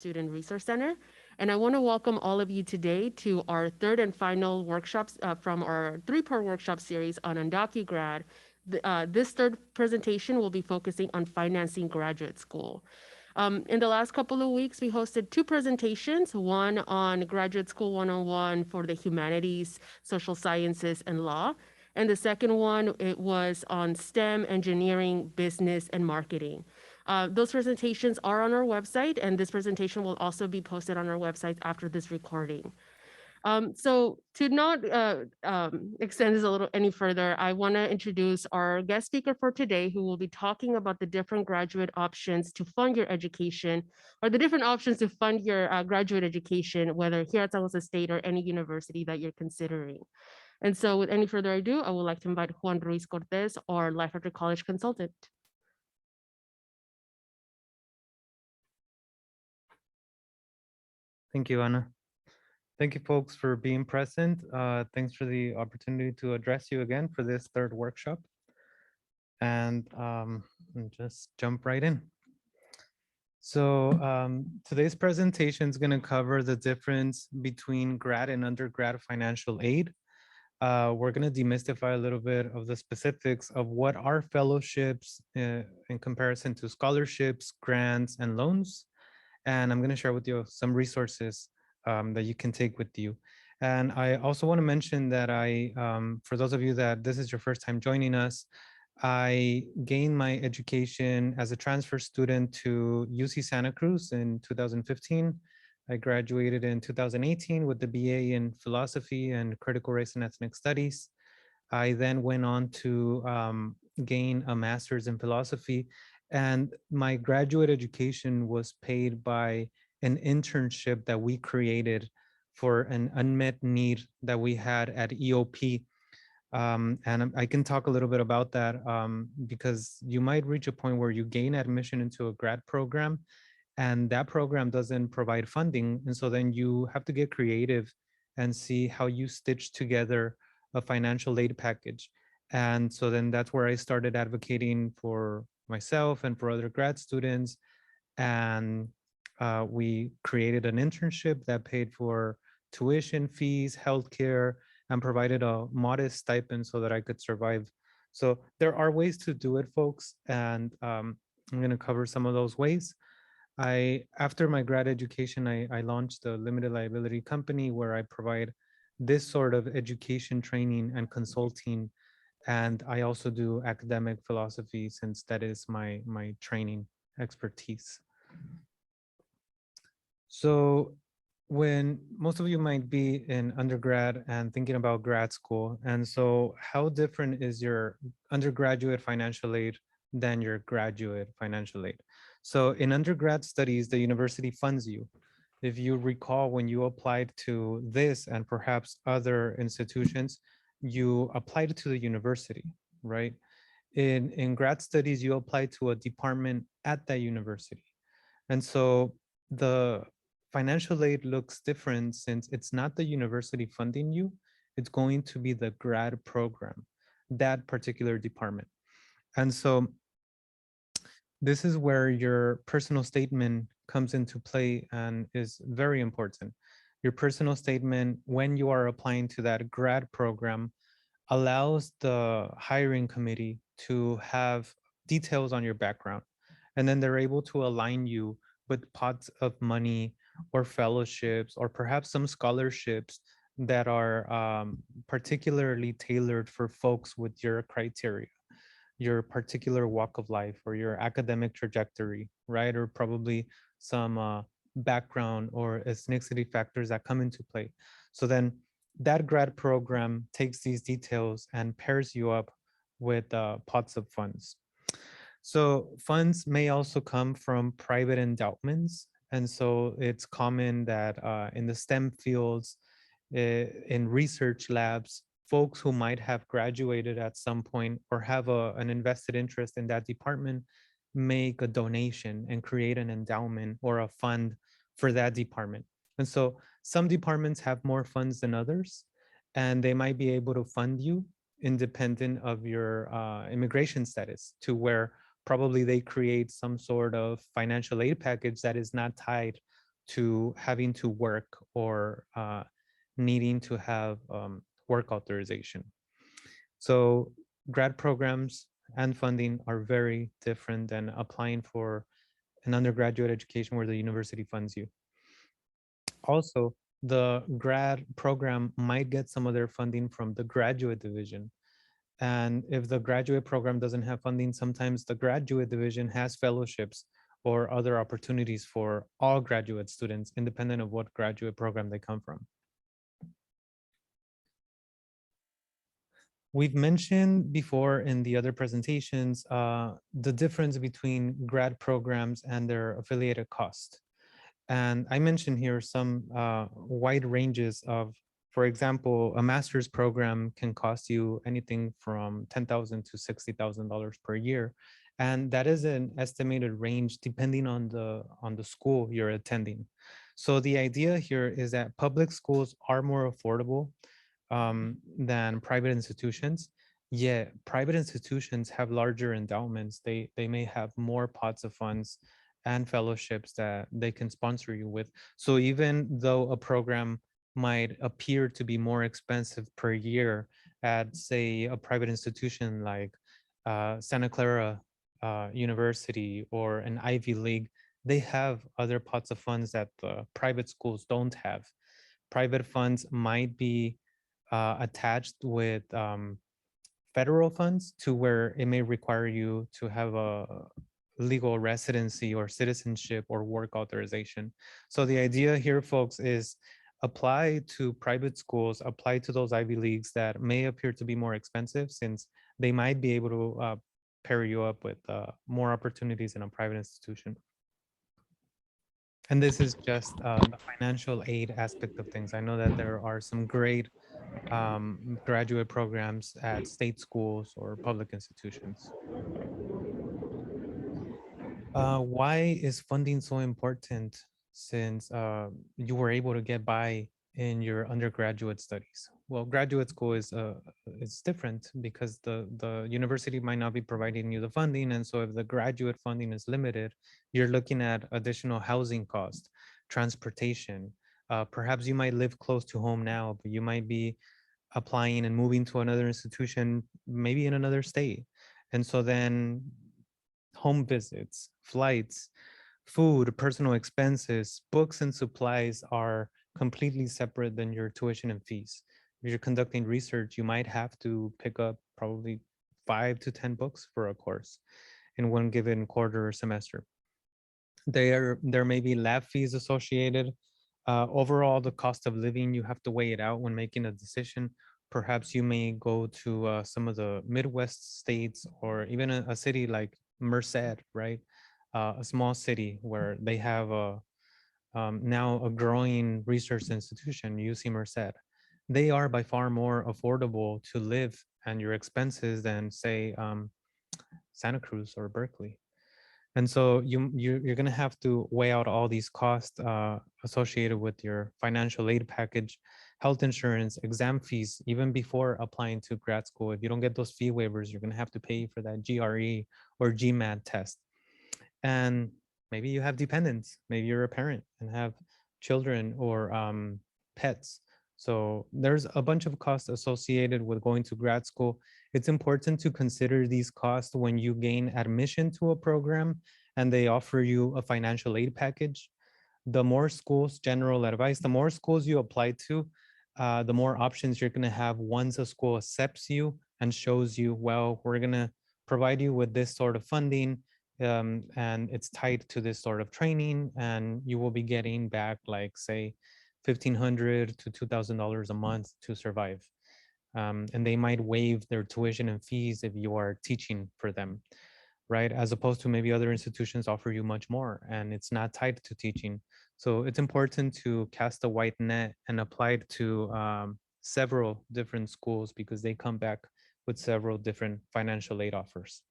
Student Resource Center. And I want to welcome all of you today to our third and final workshops from our three-part workshop series on UndocuGrad. This third presentation will be focusing on financing graduate school. In the last couple of weeks, we hosted two presentations, one on Graduate School 101 for the humanities, social sciences, and law. And the second one, it was on STEM, engineering, business, and marketing. Those presentations are on our website, and this presentation will also be posted on our website after this recording. So to not extend this a little any further, I want to introduce our guest speaker for today, who will be talking about the different graduate options to fund your education, or the different options to fund your graduate education, whether here at San Jose State or any university that you're considering. And so with any further ado, I would like to invite Juan Ruiz Cortez, our Life After College consultant. Thank you, Anna. Thank you, folks, for being present. Thanks for the opportunity to address you again for this third workshop. And just jump right in. So today's presentation is going to cover the difference between grad and undergrad financial aid. We're going to demystify a little bit of the specifics of what are fellowships in comparison to scholarships, grants, and loans. And I'm going to share with you some resources that you can take with you. And I also want to mention that for those of you that this is your first time joining us, I gained my education as a transfer student to UC Santa Cruz in 2015. I graduated in 2018 with the BA in philosophy and critical race and ethnic studies. I then went on to gain a master's in philosophy, and my graduate education was paid by an internship that we created for an unmet need that we had at EOP. And I can talk a little bit about that because you might reach a point where you gain admission into a grad program and that program doesn't provide funding. And so then you have to get creative and see how you stitch together a financial aid package. And so then that's where I started advocating for myself and for other grad students. And we created an internship that paid for tuition fees, healthcare, and provided a modest stipend so that I could survive. So there are ways to do it, folks. And I'm going to cover some of those ways. After my grad education, I launched a limited liability company where I provide this sort of education training and consulting. And I also do academic philosophy since that is my training expertise. So when most of you might be in undergrad and thinking about grad school, and so how different is your undergraduate financial aid than your graduate financial aid? So in undergrad studies, the university funds you. If you recall, when you applied to this and perhaps other institutions, you applied to the university, right? In grad studies, you apply to a department at that university. And so the financial aid looks different since it's not the university funding you, it's going to be the grad program, that particular department. And so this is where your personal statement comes into play and is very important. Your personal statement, when you are applying to that grad program, allows the hiring committee to have details on your background. And then they're able to align you with pots of money or fellowships or perhaps some scholarships that are particularly tailored for folks with your criteria, your particular walk of life or your academic trajectory, right? Or probably some background or ethnicity factors that come into play. So then that grad program takes these details and pairs you up with pots of funds. So funds may also come from private endowments. And so it's common that in the STEM fields, in research labs, folks who might have graduated at some point or have an invested interest in that department make a donation and create an endowment or a fund for that department. And so some departments have more funds than others, and they might be able to fund you independent of your immigration status, to where probably they create some sort of financial aid package that is not tied to having to work or needing to have work authorization. So grad programs and funding are very different than applying for an undergraduate education where the university funds you. Also, the grad program might get some of their funding from the graduate division. And if the graduate program doesn't have funding, sometimes the graduate division has fellowships or other opportunities for all graduate students, independent of what graduate program they come from. We've mentioned before in the other presentations, the difference between grad programs and their affiliated cost. And I mentioned here some wide ranges of, for example, a master's program can cost you anything from $10,000 to $60,000 per year. And that is an estimated range depending on the school you're attending. So the idea here is that public schools are more affordable than private institutions. Yet private institutions have larger endowments. They may have more pots of funds and fellowships that they can sponsor you with. So even though a program might appear to be more expensive per year at, say, a private institution like Santa Clara University or an Ivy League, they have other pots of funds that the private schools don't have. Private funds might be attached with federal funds to where it may require you to have a legal residency or citizenship or work authorization. So the idea here, folks, is apply to private schools, apply to those Ivy Leagues that may appear to be more expensive, since they might be able to pair you up with more opportunities in a private institution. And this is just the financial aid aspect of things. I know that there are some great graduate programs at state schools or public institutions. Why is funding so important, since you were able to get by in your undergraduate studies? Well, graduate school is it's different because the university might not be providing you the funding, and so if the graduate funding is limited, you're looking at additional housing cost, transportation. Perhaps you might live close to home now, but you might be applying and moving to another institution, maybe in another state. And so then home visits, flights, food, personal expenses, books and supplies are completely separate than your tuition and fees. If you're conducting research, you might have to pick up probably 5 to 10 books for a course in one given quarter or semester. There may be lab fees associated. Overall, the cost of living, you have to weigh it out when making a decision. Perhaps you may go to some of the Midwest states, or even a city like Merced, right? A small city where they have now a growing research institution, UC Merced. They are by far more affordable to live and your expenses than, say, Santa Cruz or Berkeley. And so you're going to have to weigh out all these costs associated with your financial aid package, health insurance, exam fees, even before applying to grad school. If you don't get those fee waivers, you're going to have to pay for that GRE or GMAT test. And maybe you have dependents. Maybe you're a parent and have children or pets. So there's a bunch of costs associated with going to grad school. It's important to consider these costs when you gain admission to a program and they offer you a financial aid package. The more schools, general advice, the more schools you apply to, the more options you're going to have once a school accepts you and shows you, well, we're going to provide you with this sort of funding, and it's tied to this sort of training, and you will be getting back, like, say, $1,500 to $2,000 a month to survive. And they might waive their tuition and fees if you are teaching for them, right? As opposed to maybe other institutions offer you much more and it's not tied to teaching. So it's important to cast a wide net and apply it to several different schools, because they come back with several different financial aid offers.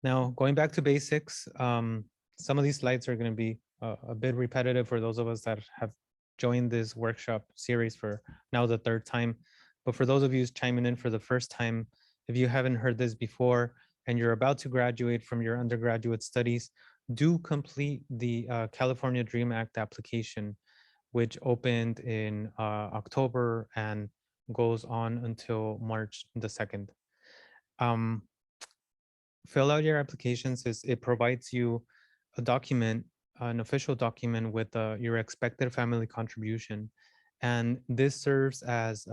Now, going back to basics, some of these slides are going to be a bit repetitive for those of us that have joined this workshop series for now the third time. But for those of you chiming in for the first time, if you haven't heard this before and you're about to graduate from your undergraduate studies, do complete the California Dream Act application, which opened in October and goes on until March the 2nd. Um, Fill out your applications. It provides you a document, an official document with your expected family contribution. And this serves as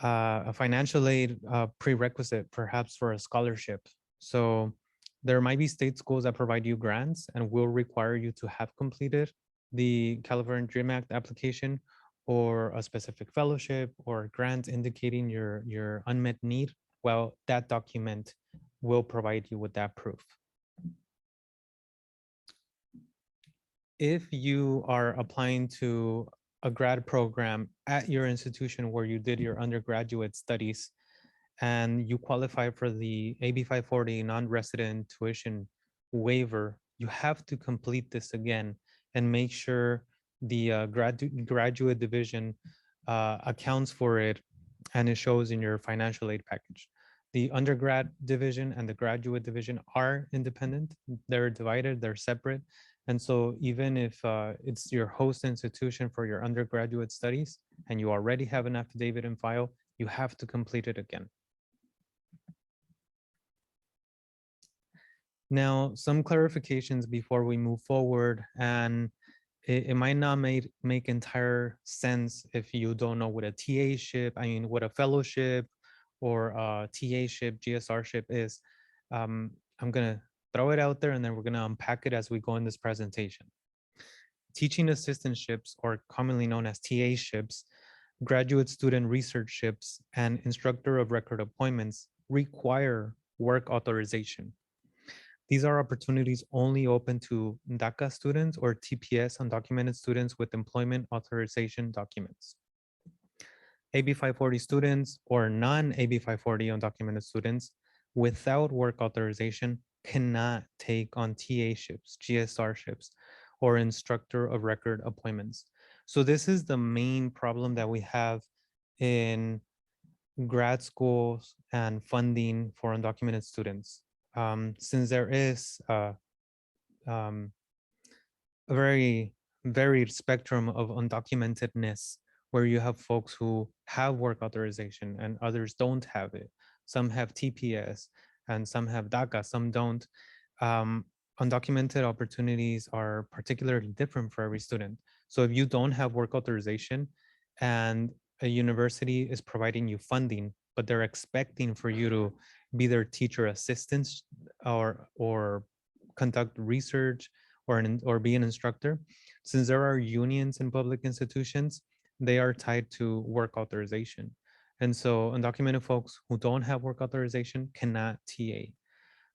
a financial aid prerequisite, perhaps for a scholarship. So there might be state schools that provide you grants and will require you to have completed the California Dream Act application, or a specific fellowship or grant indicating your unmet need. Well, that document will provide you with that proof. If you are applying to a grad program at your institution where you did your undergraduate studies and you qualify for the AB 540 non-resident tuition waiver, you have to complete this again and make sure the graduate division accounts for it and it shows in your financial aid package. The undergrad division and the graduate division are independent. They're divided, they're separate. And so even if it's your host institution for your undergraduate studies and you already have an affidavit in file, you have to complete it again. Now, some clarifications before we move forward, and it might not make entire sense if you don't know what a TA-ship, what a fellowship or a TA-ship, GSR-ship is. I'm gonna throw it out there and then we're gonna unpack it as we go in this presentation. Teaching assistantships, or commonly known as TA-ships, graduate student researchships, and instructor of record appointments require work authorization. These are opportunities only open to DACA students or TPS undocumented students with employment authorization documents. AB 540 students or non-AB 540 undocumented students without work authorization cannot take on TA ships, GSR ships, or instructor of record appointments. So this is the main problem that we have in grad schools and funding for undocumented students. Since there is a very varied spectrum of undocumentedness, where you have folks who have work authorization and others don't have it. Some have TPS and some have DACA, some don't. Undocumented opportunities are particularly different for every student. So if you don't have work authorization and a university is providing you funding, but they're expecting for you to be their teacher assistants or conduct research or be an instructor, since there are unions in public institutions, they are tied to work authorization. And so undocumented folks who don't have work authorization cannot TA.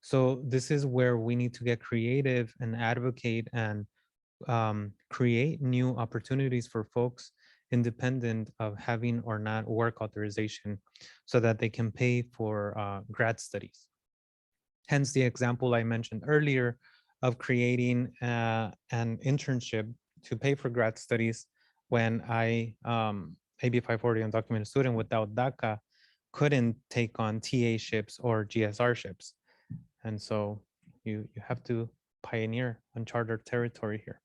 So this is where we need to get creative and advocate and create new opportunities for folks independent of having or not work authorization so that they can pay for grad studies. Hence the example I mentioned earlier of creating an internship to pay for grad studies when AB 540 undocumented student without DACA couldn't take on TA ships or GSR ships. And so you have to pioneer uncharted territory here.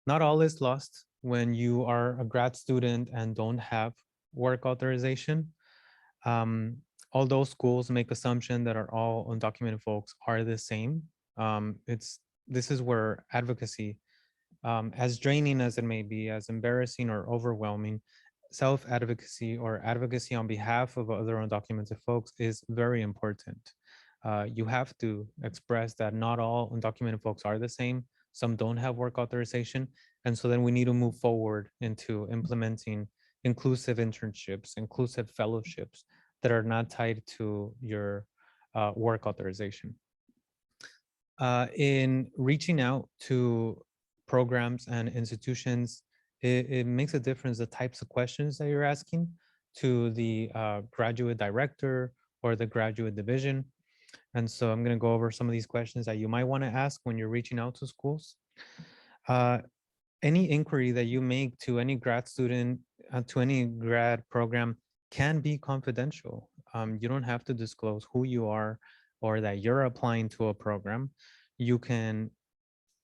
Not all is lost when you are a grad student and don't have work authorization. Although schools make assumption that are all undocumented folks are the same, this is where advocacy, as draining as it may be, as embarrassing or overwhelming, self-advocacy or advocacy on behalf of other undocumented folks is very important. You have to express that not all undocumented folks are the same. Some don't have work authorization. And so then we need to move forward into implementing inclusive internships, inclusive fellowships that are not tied to your work authorization. In reaching out to programs and institutions, it makes a difference the types of questions that you're asking to the graduate director or the graduate division. And so I'm going to go over some of these questions that you might want to ask when you're reaching out to schools. Any inquiry that you make to any grad student, to any grad program can be confidential. you don't have to disclose who you are or that you're applying to a program. You can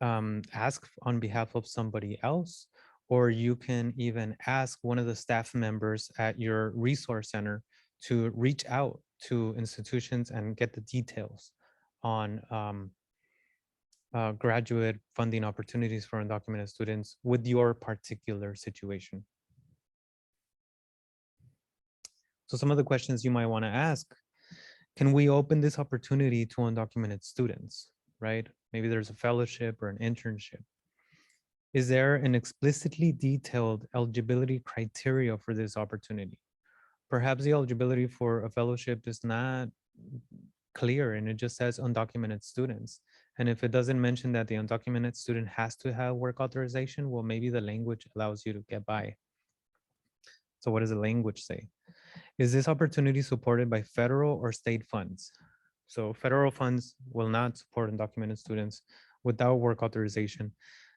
ask on behalf of somebody else, or you can even ask one of the staff members at your resource center to reach out to institutions and get the details on graduate funding opportunities for undocumented students with your particular situation. So some of the questions you might want to ask: can we open this opportunity to undocumented students, right? Maybe there's a fellowship or an internship. Is there an explicitly detailed eligibility criteria for this opportunity? Perhaps the eligibility for a fellowship is not clear and it just says undocumented students. And if it doesn't mention that the undocumented student has to have work authorization, well, maybe the language allows you to get by. So what does the language say? Is this opportunity supported by federal or state funds? So federal funds will not support undocumented students without work authorization.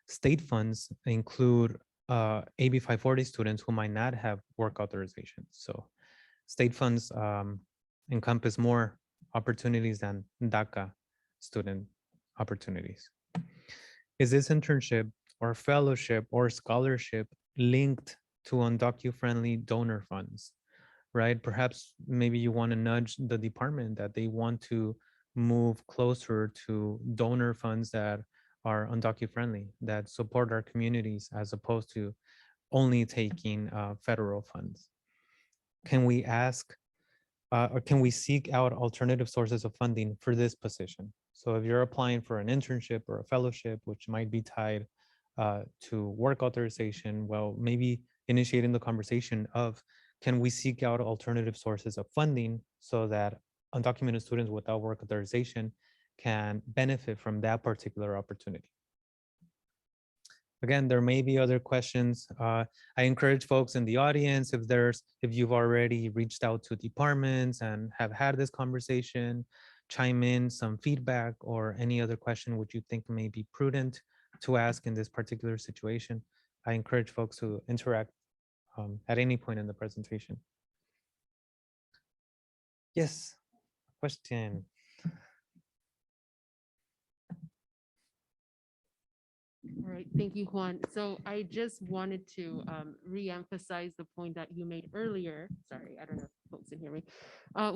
State funds include AB 540 students who might not have work authorization. So state funds encompass more opportunities than DACA student opportunities. Is this internship or fellowship or scholarship linked to undocu-friendly donor funds? Right? Perhaps maybe you want to nudge the department that they want to move closer to donor funds that are undocu-friendly, that support our communities as opposed to only taking federal funds. Can we ask or can we seek out alternative sources of funding for this position? So if you're applying for an internship or a fellowship, which might be tied to work authorization, well, maybe initiating the conversation of, can we seek out alternative sources of funding so that undocumented students without work authorization can benefit from that particular opportunity? Again, there may be other questions. I encourage folks in the audience, if you've already reached out to departments and have had this conversation, chime in some feedback or any other question which you think may be prudent to ask in this particular situation. I encourage folks to interact at any point in the presentation. Yes, question. All right, thank you, Juan. So I just wanted to re-emphasize the point that you made earlier. Sorry, I don't know if folks can hear me.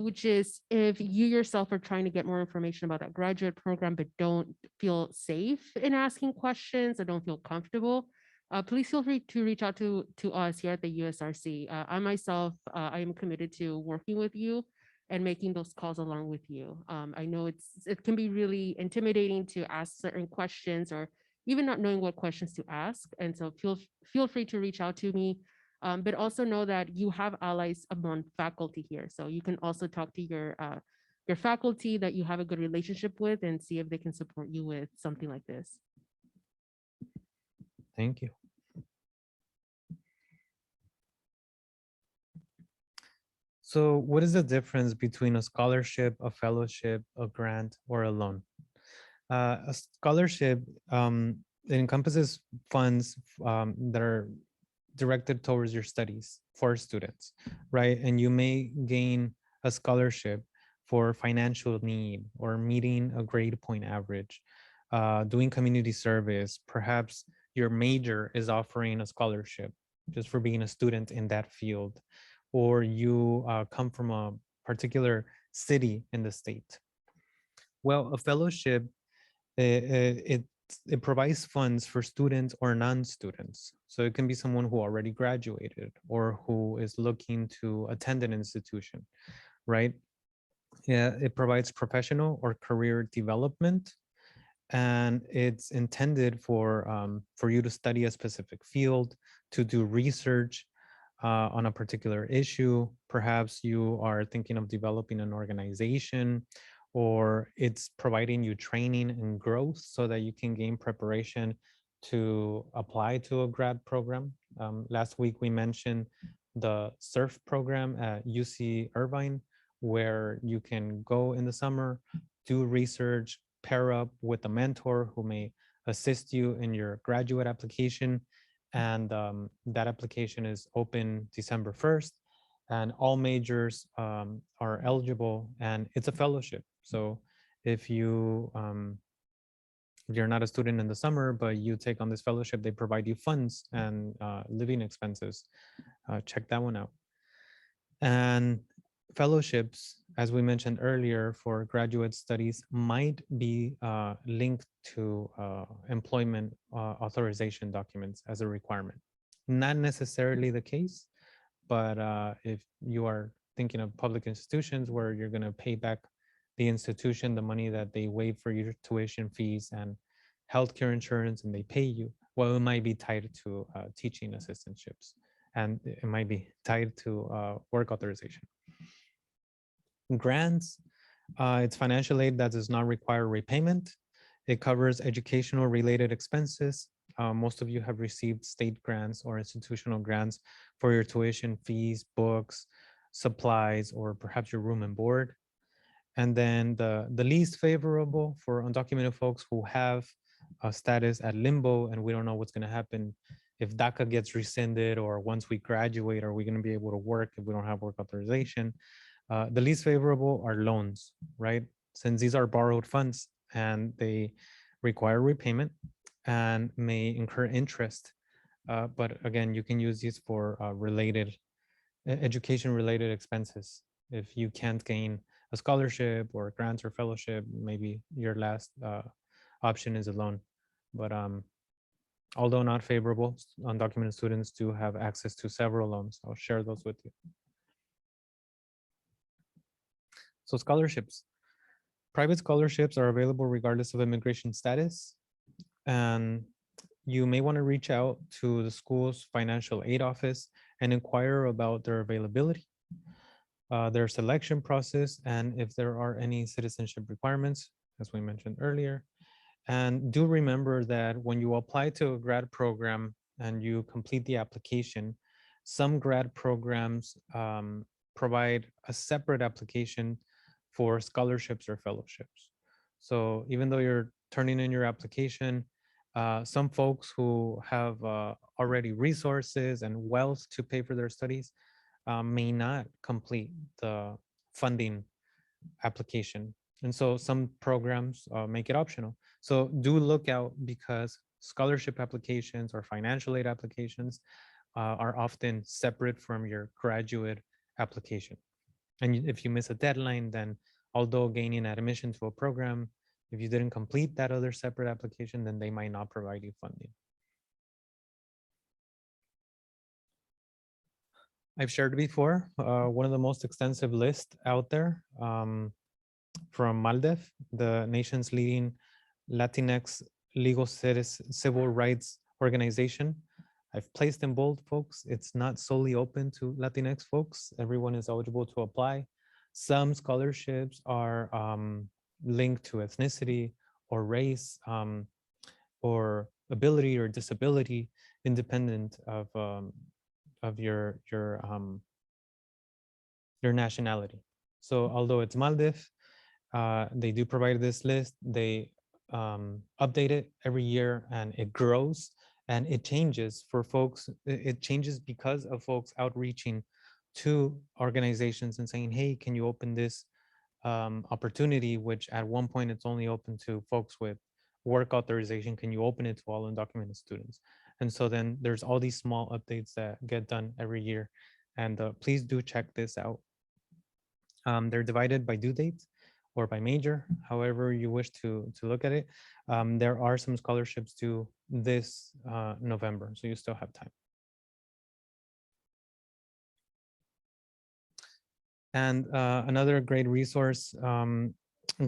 Which is, if you yourself are trying to get more information about that graduate program, but don't feel safe in asking questions or don't feel comfortable, please feel free to reach out to us here at the USRC. I myself, I am committed to working with you and making those calls along with you. I know it can be really intimidating to ask certain questions or even not knowing what questions to ask. And so feel free to reach out to me. But also know that you have allies among faculty here. So you can also talk to your faculty that you have a good relationship with and see if they can support you with something like this. Thank you. So what is the difference between a scholarship, a fellowship, a grant, or a loan? A scholarship, it encompasses funds that are directed towards your studies for students, right? And you may gain a scholarship for financial need or meeting a grade point average, doing community service. Perhaps your major is offering a scholarship just for being a student in that field, or you come from a particular city in the state. Well, a fellowship, it provides funds for students or non-students. So it can be someone who already graduated or who is looking to attend an institution, right? Yeah, it provides professional or career development, and it's intended for you to study a specific field, to do research on a particular issue. Perhaps you are thinking of developing an organization, or it's providing you training and growth so that you can gain preparation to apply to a grad program. Last week, we mentioned the SURF program at UC Irvine, where you can go in the summer, do research, pair up with a mentor who may assist you in your graduate application. And that application is open December 1st. and all majors are eligible, and it's a fellowship. So if you're not a student in the summer, but you take on this fellowship, they provide you funds and living expenses. Check that one out. And fellowships, as we mentioned earlier, for graduate studies might be linked to employment authorization documents as a requirement. Not necessarily the case, but if you are thinking of public institutions where you're going to pay back the institution the money that they waive for your tuition fees and healthcare insurance, and they pay you, well, it might be tied to teaching assistantships, and it might be tied to work authorization. Grants, it's financial aid that does not require repayment. It covers educational related expenses. Most of you have received state grants or institutional grants for your tuition fees, books, supplies, or perhaps your room and board. And then the least favorable for undocumented folks who have a status at limbo, and we don't know what's going to happen if DACA gets rescinded, or once we graduate, are we going to be able to work if we don't have work authorization? The least favorable are loans, right? Since these are borrowed funds and they require repayment and may incur interest. But again, you can use these for education related expenses. If you can't gain a scholarship or grants or fellowship, maybe your last option is a loan. But although not favorable, undocumented students do have access to several loans. I'll share those with you. So scholarships. Private scholarships are available regardless of immigration status. And you may want to reach out to the school's financial aid office and inquire about their availability, their selection process, and if there are any citizenship requirements, as we mentioned earlier. And do remember that when you apply to a grad program and you complete the application, some grad programs provide a separate application for scholarships or fellowships. So even though you're turning in your application, some folks who have already resources and wealth to pay for their studies may not complete the funding application. And so some programs make it optional. So do look out, because scholarship applications or financial aid applications are often separate from your graduate application. And if you miss a deadline, then although gaining admission to a program, if you didn't complete that other separate application, then they might not provide you funding. I've shared before, one of the most extensive lists out there from MALDEF, the nation's leading Latinx legal civil rights organization. I've placed in bold, folks. It's not solely open to Latinx folks. Everyone is eligible to apply. Some scholarships are linked to ethnicity or race or ability or disability, independent of your nationality. So although it's MALDEF, they do provide this list. They update it every year, and it grows and it changes for folks. It changes because of folks outreaching to organizations and saying, hey, can you open this opportunity, which at one point it's only open to folks with work authorization. Can you open it to all undocumented students? And so then there's all these small updates that get done every year. And please do check this out. They're divided by due date or by major, however you wish to look at it. There are some scholarships due this November, so you still have time. And another great resource,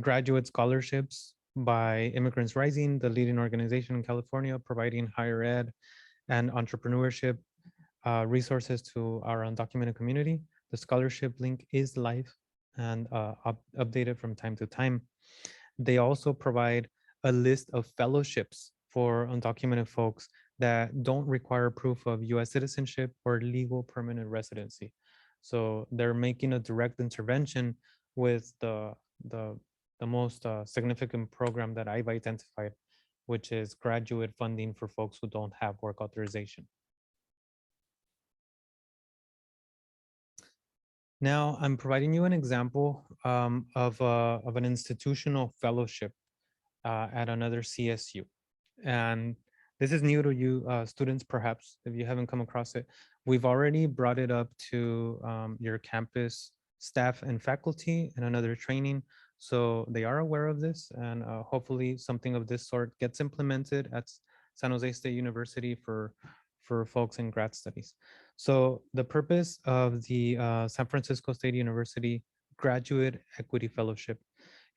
graduate scholarships by Immigrants Rising, the leading organization in California, providing higher ed and entrepreneurship resources to our undocumented community. The scholarship link is live and updated from time to time. They also provide a list of fellowships for undocumented folks that don't require proof of US citizenship or legal permanent residency. So they're making a direct intervention with the most significant program that I've identified, which is graduate funding for folks who don't have work authorization. Now, I'm providing you an example of an institutional fellowship at another CSU. And this is new to you students, perhaps, if you haven't come across it. We've already brought it up to your campus staff and faculty in another training. So they are aware of this, and hopefully something of this sort gets implemented at San Jose State University for folks in grad studies. So the purpose of the San Francisco State University Graduate Equity Fellowship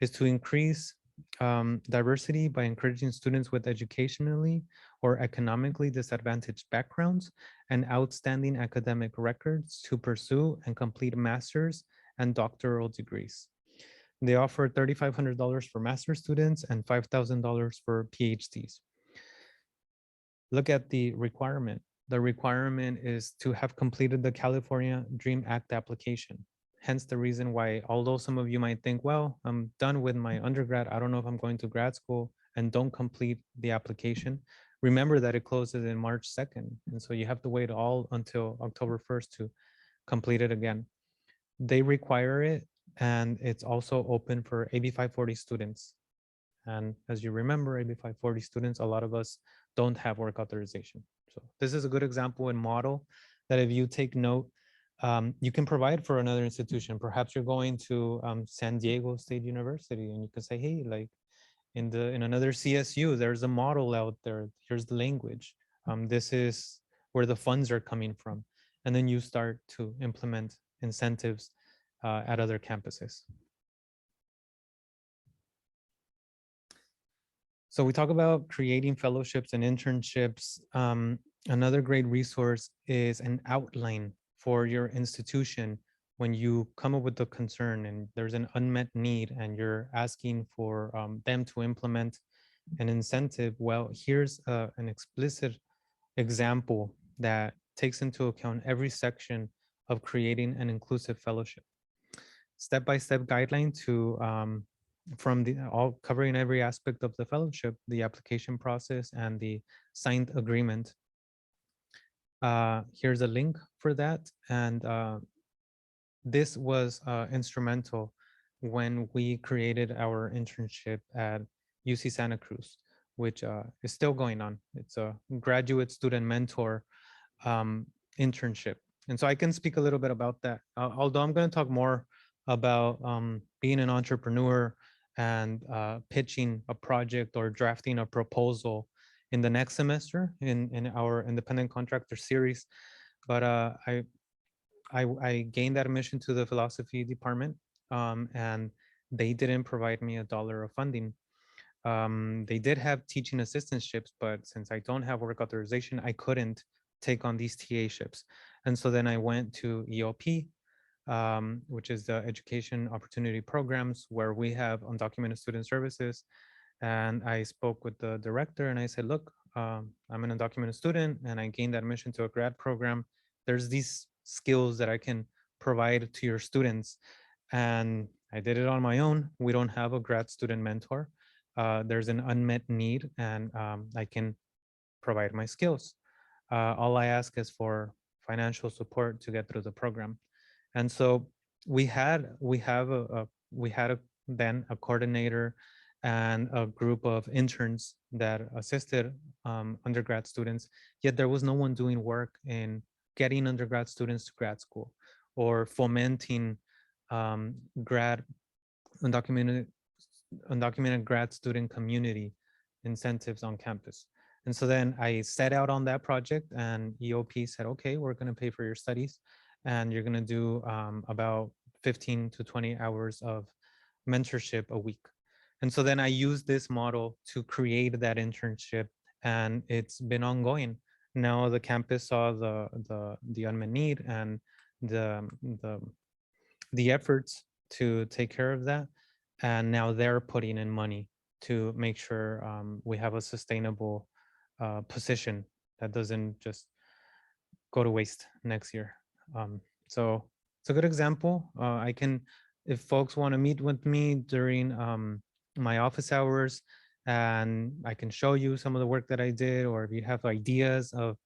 is to increase diversity by encouraging students with educationally or economically disadvantaged backgrounds and outstanding academic records to pursue and complete master's and doctoral degrees. They offer $3,500 for master's students and $5,000 for PhDs. Look at the requirement. The requirement is to have completed the California Dream Act application. Hence the reason why, although some of you might think, well, I'm done with my undergrad, I don't know if I'm going to grad school, and don't complete the application. Remember that it closes in March 2nd. And so you have to wait all until October 1st to complete it again. They require it, and it's also open for AB 540 students. And as you remember, AB 540 students, a lot of us don't have work authorization. So this is a good example and model that if you take note, you can provide for another institution. Perhaps you're going to San Diego State University and you can say, hey, like in another CSU, there's a model out there. Here's the language. This is where the funds are coming from. And then you start to implement incentives at other campuses. So we talk about creating fellowships and internships. Another great resource is an outline for your institution when you come up with a concern and there's an unmet need and you're asking for them to implement an incentive. Well, here's an explicit example that takes into account every section of creating an inclusive fellowship. Step-by-step guideline to from the all covering every aspect of the fellowship, the application process and the signed agreement. Here's a link for that. And this was instrumental when we created our internship at UC Santa Cruz, which is still going on. It's a graduate student mentor internship. And so I can speak a little bit about that, although I'm going to talk more about being an entrepreneur and pitching a project or drafting a proposal in the next semester in our independent contractor series. But I gained admission to the philosophy department, and they didn't provide me $1 of funding. They did have teaching assistantships, but since I don't have work authorization, I couldn't take on these TA-ships. And so then I went to EOP, which is the Education Opportunity Programs, where we have undocumented student services. And I spoke with the director and I said, look, I'm an undocumented student and I gained admission to a grad program. There's these skills that I can provide to your students. And I did it on my own. We don't have a grad student mentor. There's an unmet need and I can provide my skills. All I ask is for financial support to get through the program. And so we had then a coordinator and a group of interns that assisted undergrad students, yet there was no one doing work in getting undergrad students to grad school or fomenting grad undocumented grad student community incentives on campus. And so then I set out on that project and EOP said, okay, we're going to pay for your studies and you're going to do about 15 to 20 hours of mentorship a week. And so then I used this model to create that internship and it's been ongoing. Now the campus saw the unmet need and the efforts to take care of that. And now they're putting in money to make sure we have a sustainable position that doesn't just go to waste next year. So it's a good example. I can, if folks want to meet with me during my office hours, and I can show you some of the work that I did, or if you have ideas of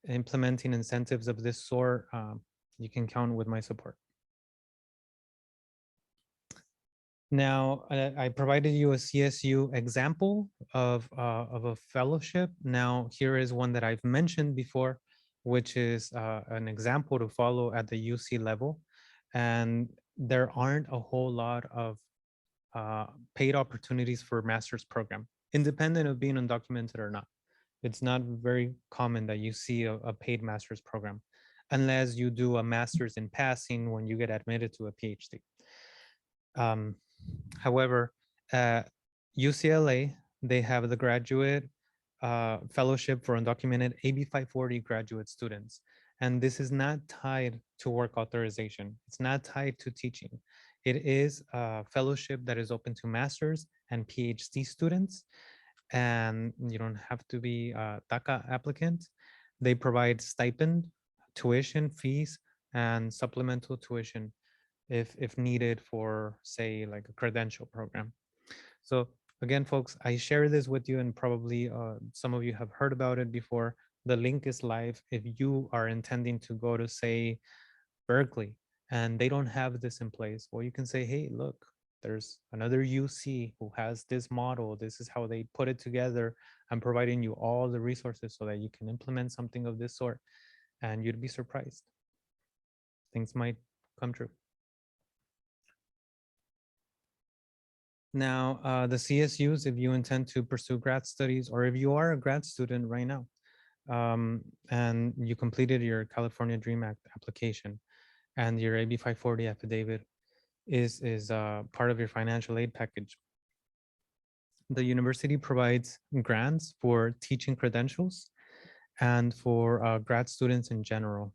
implementing incentives of this sort, you can count with my support. Now, I provided you a CSU example of a fellowship. Now, here is one that I've mentioned before, which is an example to follow at the UC level. And there aren't a whole lot of paid opportunities for master's program, independent of being undocumented or not. It's not very common that you see a paid master's program, unless you do a master's in passing when you get admitted to a PhD. Um, However, at UCLA, they have the graduate fellowship for undocumented AB 540 graduate students. And this is not tied to work authorization. It's not tied to teaching. It is a fellowship that is open to master's and PhD students. And you don't have to be a DACA applicant. They provide stipend, tuition, fees, and supplemental tuition if needed for, say, like a credential program. So again, folks, I share this with you, and probably some of you have heard about it before. The link is live. If you are intending to go to, say, Berkeley, and they don't have this in place, well, you can say, hey, look, there's another UC who has this model. This is how they put it together. I'm providing you all the resources so that you can implement something of this sort, and you'd be surprised. Things might come true. Now, the CSUs, if you intend to pursue grad studies, or if you are a grad student right now, and you completed your California Dream Act application, and your AB 540 affidavit is part of your financial aid package, the university provides grants for teaching credentials and for grad students in general.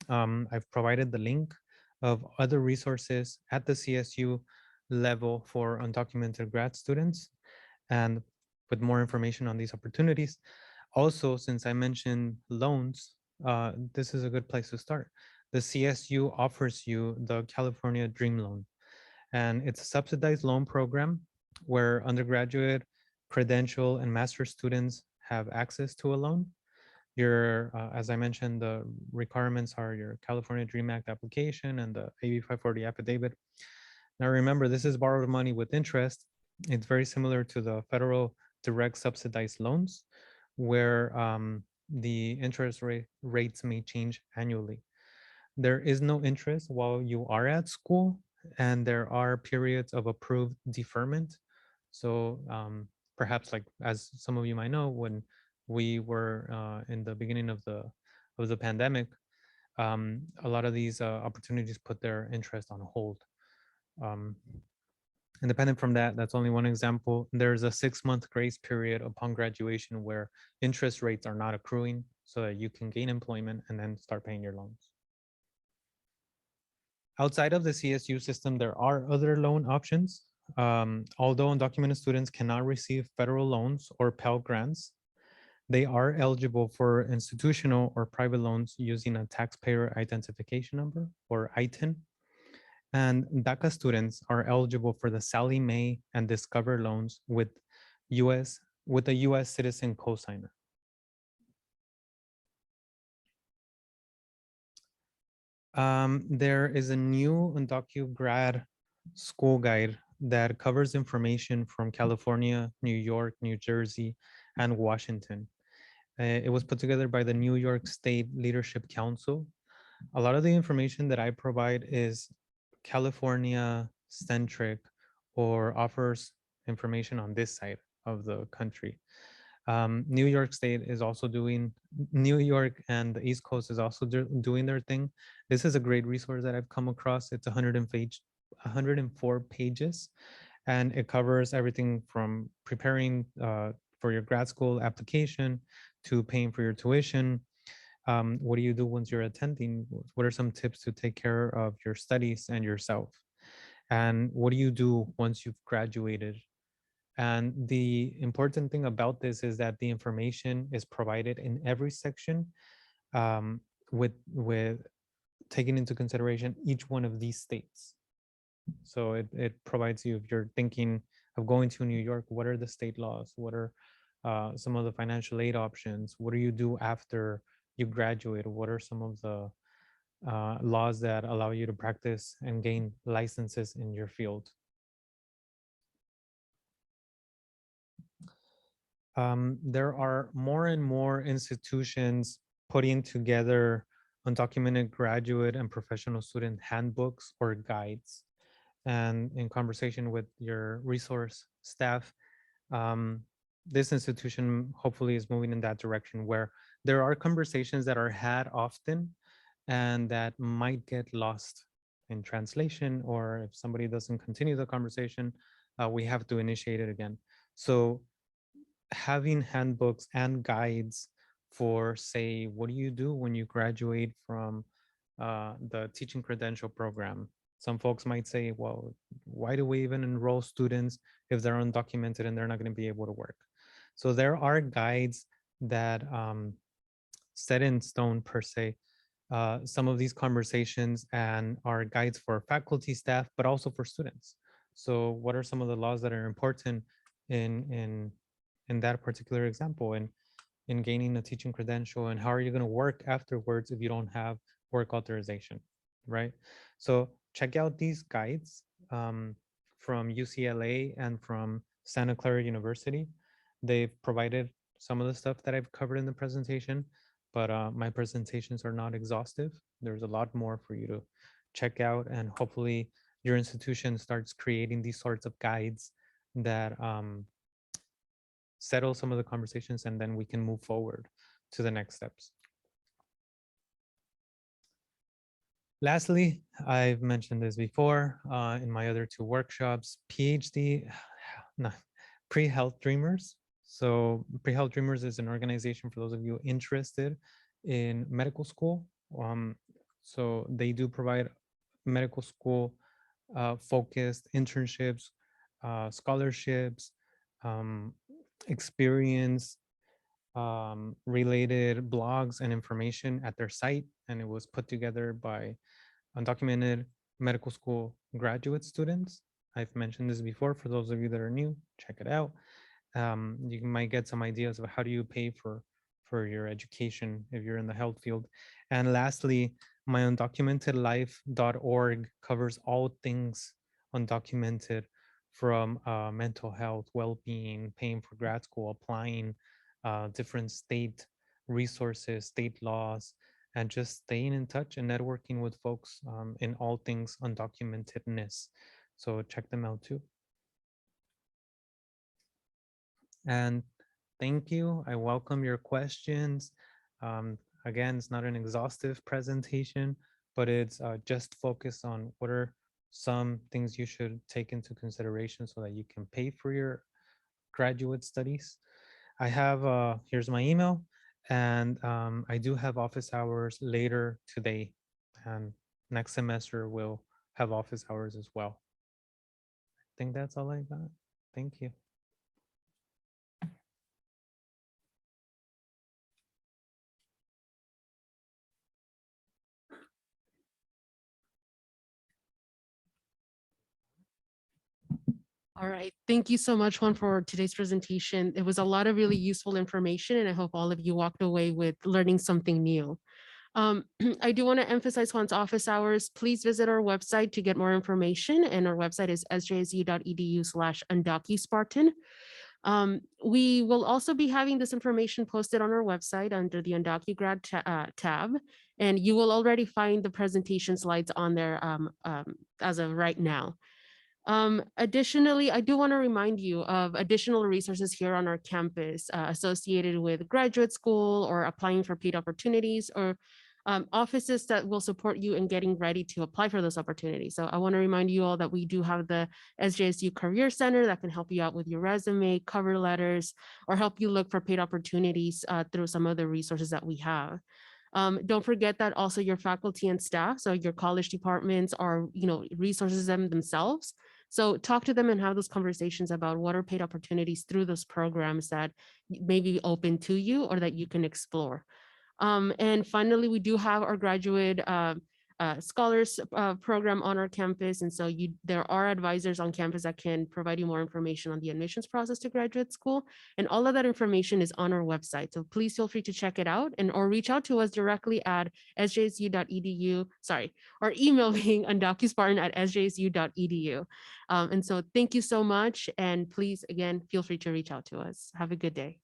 I've provided the link of other resources at the CSU level for undocumented grad students, and with more information on these opportunities. Also, since I mentioned loans, this is a good place to start. The CSU offers you the California Dream Loan, and it's a subsidized loan program where undergraduate, credential, and master students have access to a loan. Your, as I mentioned, the requirements are your California Dream Act application and the AB 540 affidavit. Now remember, this is borrowed money with interest. It's very similar to the federal direct subsidized loans, where the interest rates may change annually. There is no interest while you are at school, and there are periods of approved deferment. So perhaps, like, as some of you might know, when we were in the beginning of the pandemic, a lot of these opportunities put their interest on hold. Um, Independent from that, that's only one example. There's a 6-month grace period upon graduation where interest rates are not accruing, so that you can gain employment and then start paying your loans. Outside of the CSU system, there are other loan options. Although undocumented students cannot receive federal loans or Pell Grants, they are eligible for institutional or private loans using a taxpayer identification number, or ITIN. And DACA students are eligible for the Sallie Mae and Discover loans with a US citizen cosigner. There is a new UndocuGrad school guide that covers information from California, New York, New Jersey, and Washington. It was put together by the New York State Leadership Council. A lot of the information that I provide is California centric, or offers information on this side of the country. New York State is also doing, New York and the East Coast is also doing their thing. This is a great resource that I've come across. It's 104 pages, and it covers everything from preparing for your grad school application to paying for your tuition. What do you do once you're attending? What are some tips to take care of your studies and yourself? And what do you do once you've graduated? And the important thing about this is that the information is provided in every section, with taking into consideration each one of these states. So it provides you, if you're thinking of going to New York, what are the state laws? What are some of the financial aid options? What do you do after you graduate? What are some of the laws that allow you to practice and gain licenses in your field? There are more and more institutions putting together undocumented graduate and professional student handbooks or guides. And in conversation with your resource staff, um, this institution hopefully is moving in that direction where there are conversations that are had often and that might get lost in translation, or if somebody doesn't continue the conversation, we have to initiate it again. So having handbooks and guides for, say, what do you do when you graduate from the teaching credential program? Some folks might say, well, why do we even enroll students if they're undocumented and they're not going to be able to work? So there are guides that set in stone per se some of these conversations and are guides for faculty, staff, but also for students. So what are some of the laws that are important in that particular example, in gaining a teaching credential, and how are you going to work afterwards if you don't have work authorization, right? So check out these guides from UCLA and from Santa Clara University. They've provided some of the stuff that I've covered in the presentation, but my presentations are not exhaustive. There's a lot more for you to check out, and hopefully your institution starts creating these sorts of guides that settle some of the conversations, and then we can move forward to the next steps. Lastly, I've mentioned this before in my other two workshops, PhD, no, Pre-Health Dreamers. So Pre-Health Dreamers is an organization for those of you interested in medical school. So they do provide medical school focused internships, scholarships, experience related blogs and information at their site. And it was put together by undocumented medical school graduate students. I've mentioned this before. For those of you that are new, check it out. You might get some ideas of how do you pay for your education if you're in the health field. And lastly, my undocumentedlife.org covers all things undocumented, from mental health, well-being, paying for grad school, applying, different state resources, state laws, and just staying in touch and networking with folks in all things undocumentedness. So check them out too. And thank you. I welcome your questions. Again, it's not an exhaustive presentation, but it's just focused on what are some things you should take into consideration so that you can pay for your graduate studies. I have, here's my email, and I do have office hours later today, and next semester we'll have office hours as well. I think that's all I got. Thank you. All right. Thank you so much, Juan, for today's presentation. It was a lot of really useful information, and I hope all of you walked away with learning something new. I do want to emphasize Juan's office hours. Please visit our website to get more information, and our website is sjsu.edu/UndocuSpartan. We will also be having this information posted on our website under the UndocuGrad tab, and you will already find the presentation slides on there as of right now. Additionally, I do want to remind you of additional resources here on our campus associated with graduate school or applying for paid opportunities, or offices that will support you in getting ready to apply for those opportunities. So I want to remind you all that we do have the SJSU Career Center that can help you out with your resume, cover letters, or help you look for paid opportunities through some of the resources that we have. Don't forget that also your faculty and staff, so your college departments are, resources themselves. So talk to them and have those conversations about what are paid opportunities through those programs that may be open to you or that you can explore. And finally, we do have our graduate scholars program on our campus. And so there are advisors on campus that can provide you more information on the admissions process to graduate school. And all of that information is on our website. So please feel free to check it out or reach out to us directly at sjsu.edu, or emailing undocuSpartan@sjsu.edu. And so thank you so much. And please, again, feel free to reach out to us. Have a good day.